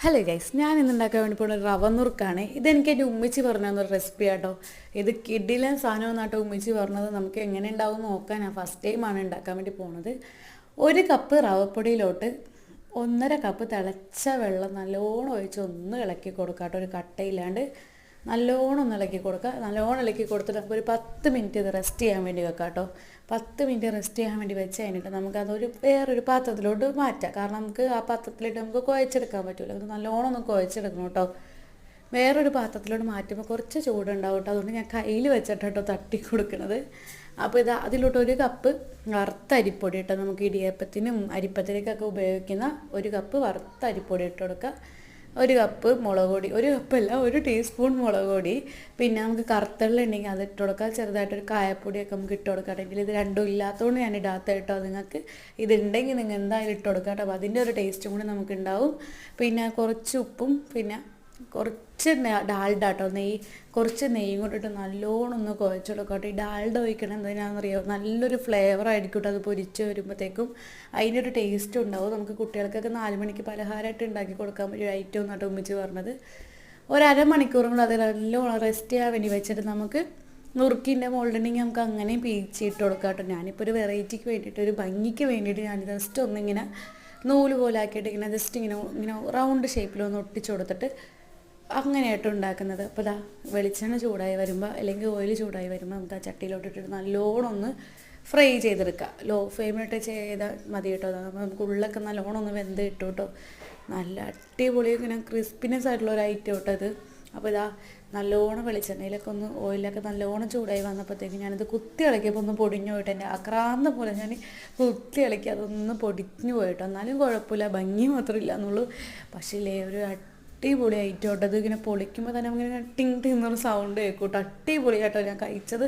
Hello guys, ഞാൻ ഇന്ന് ഉണ്ടാക്കാൻ വേണ്ടി പോകുന്ന റവ നുറുക്കാണ്. ഇതെനിക്ക് എൻ്റെ ഉമ്മിച്ചി പറഞ്ഞു തന്നൊരു റെസിപ്പി ആട്ടോ. ഇത് കിഡിലും സാധനം എന്നാട്ടോ ഉമ്മിച്ചി പറഞ്ഞത്. നമുക്ക് എങ്ങനെ ഉണ്ടാവും നോക്കാൻ. ഞാൻ ഫസ്റ്റ് ടൈമാണ് ഉണ്ടാക്കാൻ വേണ്ടി പോകുന്നത്. 1 കപ്പ് റവപ്പൊടിയിലോട്ട് 1.5 കപ്പ് തിളച്ച വെള്ളം നല്ലോണം ഒഴിച്ച് ഒന്ന് ഇളക്കി കൊടുക്കാം കേട്ടോ. ഒരു കട്ടയില്ലാണ്ട് നല്ലോണം ഒന്ന് ഇളക്കി കൊടുക്കുക. നല്ലോണം ഇളക്കി കൊടുത്തിട്ട് നമുക്കൊരു 10 മിനിറ്റ് ഇത് റെസ്റ്റ് ചെയ്യാൻ വേണ്ടി വെക്കാം കേട്ടോ. 10 മിനിറ്റ് റെസ്റ്റ് ചെയ്യാൻ വേണ്ടി വെച്ച് കഴിഞ്ഞിട്ട് നമുക്കതൊരു വേറൊരു പാത്രത്തിലോട്ട് മാറ്റാം. കാരണം നമുക്ക് ആ പാത്രത്തിലിട്ട് നമുക്ക് കുഴച്ചെടുക്കാൻ പറ്റില്ല. അത് നല്ലോണം ഒന്ന് കുഴച്ചെടുക്കണം കേട്ടോ. വേറൊരു പാത്രത്തിലോട്ട് മാറ്റുമ്പോൾ കുറച്ച് ചൂടുണ്ടാവും കേട്ടോ. അതുകൊണ്ട് ഞാൻ കയ്യിൽ വെച്ചിട്ട് കേട്ടോ തട്ടി കൊടുക്കുന്നത്. അപ്പോൾ ഇത് അതിലോട്ട് 1 കപ്പ് വറുത്ത അരിപ്പൊടി ഇട്ടോ. നമുക്ക് ഇടിയപ്പത്തിനും അരിപ്പത്തിലേക്കൊക്കെ ഉപയോഗിക്കുന്ന 1 കപ്പ് വറുത്ത അരിപ്പൊടി ഇട്ട് കൊടുക്കുക. 1 കപ്പ് മുളക് പൊടി, 1 കപ്പല്ല 1 ടീസ്പൂൺ മുളക് പൊടി. പിന്നെ നമുക്ക് കറുത്തള്ള ഉണ്ടെങ്കിൽ അത് ഇട്ട് കൊടുക്കുക. ചെറുതായിട്ടൊരു കായപ്പൊടിയൊക്കെ നമുക്ക് ഇട്ട് കൊടുക്കുകയാണെങ്കിൽ ഇത് രണ്ടും ഇല്ലാത്തതുകൊണ്ട് ഞാൻ ഇടാത്ത കേട്ടോ. നിങ്ങൾക്ക് ഇതുണ്ടെങ്കിൽ നിങ്ങൾ എന്തായാലും ഇട്ട് കൊടുക്കുക കേട്ടോ. അപ്പോൾ അതിൻ്റെ ഒരു ടേസ്റ്റും കൂടി നമുക്കുണ്ടാവും. പിന്നെ കുറച്ച് ഉപ്പും പിന്നെ കുറച്ച് ഡാൽഡ കേട്ടോ, കുറച്ച് നെയ്യും കൊണ്ടിട്ട് നല്ലോണം ഒന്ന് കുഴച്ച് കൊടുക്കട്ടെ. ഈ ഡാൽഡ ഒഴിക്കണം എന്തിനാണെന്നറിയാമോ? നല്ലൊരു ഫ്ലേവർ ആയിരിക്കും അത് പൊരിച്ച് വരുമ്പോഴത്തേക്കും. അതിൻ്റെ ഒരു ടേസ്റ്റ് ഉണ്ടാവും. നമുക്ക് കുട്ടികൾക്കൊക്കെ 4 മണിക്ക് പലഹാരമായിട്ട് ഉണ്ടാക്കി കൊടുക്കാൻ പറ്റിയ ഐറ്റം എന്നാട്ടോ ഉമ്മിച്ച് പറഞ്ഞത്. 1/2 മണിക്കൂറും കൂടെ അത് നല്ലോണം റെസ്റ്റ് ചെയ്യാൻ വേണ്ടി വെച്ചിട്ട് നമുക്ക് നുറുക്കിൻ്റെ മോൾഡുണ്ടെങ്കിൽ നമുക്ക് അങ്ങനെയും പീച്ചിട്ട് കൊടുക്കാം കേട്ടോ. ഞാനിപ്പോൾ ഒരു വെറൈറ്റിക്ക് വേണ്ടിയിട്ട്, ഒരു ഭംഗിക്ക് വേണ്ടിയിട്ട് ഞാൻ ജസ്റ്റ് ഒന്നിങ്ങനെ നൂല് പോലെ ആക്കിയിട്ട് ഇങ്ങനെ ജസ്റ്റ് ഇങ്ങനെ റൗണ്ട് ഷേപ്പിലൊന്ന് ഒട്ടിച്ച് കൊടുത്തിട്ട് അങ്ങനെയായിട്ട് ഉണ്ടാക്കുന്നത്. അപ്പോൾ ഇതാ വെളിച്ചെണ്ണ ചൂടായി വരുമ്പോൾ അല്ലെങ്കിൽ ഓയിൽ ചൂടായി വരുമ്പോൾ നമുക്ക് ആ ചട്ടിയിലോട്ടിട്ട് നല്ലോണം ഒന്ന് ഫ്രൈ ചെയ്തെടുക്കുക. ലോ ഫ്ലെയിമിലിട്ട് ചെയ്താൽ മതി കേട്ടോ. അപ്പോൾ നമുക്ക് ഉള്ളൊക്കെ നല്ലോണം ഒന്ന് വെന്ത് കിട്ടും കേട്ടോ. നല്ല അടിപൊളി ഇങ്ങനെ ക്രിസ്പിനെസ് ആയിട്ടുള്ള ഒരു ഐറ്റം കേട്ടോ ഇത്. അപ്പോൾ ഇതാ നല്ലോണം വെളിച്ചെണ്ണയിലൊക്കെ ഒന്ന് ഓയിലൊക്കെ നല്ലോണം ചൂടായി വന്നപ്പോഴത്തേക്ക് ഞാനിത് കുത്തി ഇളക്കിയപ്പോൾ ഒന്ന് പൊടിഞ്ഞു പോയിട്ട് എൻ്റെ ആക്രാന്തം പോലെ ഞാൻ കുത്തി ഇളക്കി അതൊന്ന് പൊടിഞ്ഞു പോയിട്ടോ. എന്നാലും കുഴപ്പമില്ല, ഭംഗി മാത്രമില്ല എന്നുള്ളൂ. പക്ഷേ ഒരു അടിപൊളി ഐറ്റം കേട്ടോ. ഇത് ഇങ്ങനെ പൊളിക്കുമ്പോൾ തന്നെ നമുക്കിങ്ങനെ ടിങ് ടിങ് എന്നൊരു സൗണ്ട് കേൾക്കും കേട്ടോ. അടിപൊളി കേട്ടോ. ഞാൻ കഴിച്ചത്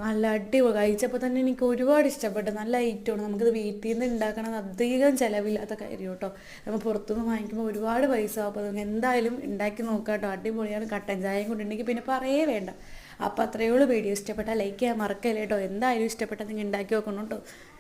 നല്ല അടിപൊളി. കഴിച്ചപ്പോൾ തന്നെ എനിക്ക് ഒരുപാട് ഇഷ്ടപ്പെട്ടു. നല്ല ഐറ്റമാണ്. നമുക്കിത് വീട്ടിൽ നിന്ന് ഉണ്ടാക്കണം, അധികം ചിലവില്ലാത്ത കാര്യം കേട്ടോ. നമ്മൾ പുറത്തുനിന്ന് വാങ്ങിക്കുമ്പോൾ ഒരുപാട് പൈസ ആവും. അപ്പോൾ നമുക്ക് എന്തായാലും ഉണ്ടാക്കി നോക്കാം കേട്ടോ. അടിപൊളിയാണ്. കട്ടൻ ചായയും കൊണ്ടുണ്ടെങ്കിൽ പിന്നെ പറയേ വേണ്ട. അപ്പോൾ അത്രയേ ഉള്ളൂ. വീഡിയോ ഇഷ്ടപ്പെട്ടാൽ ലൈക്ക് ചെയ്യാൻ മറക്കല്ലേ കേട്ടോ. എന്തായാലും ഇഷ്ടപ്പെട്ടാൽ നിങ്ങൾ ഉണ്ടാക്കി നോക്കണം കേട്ടോ.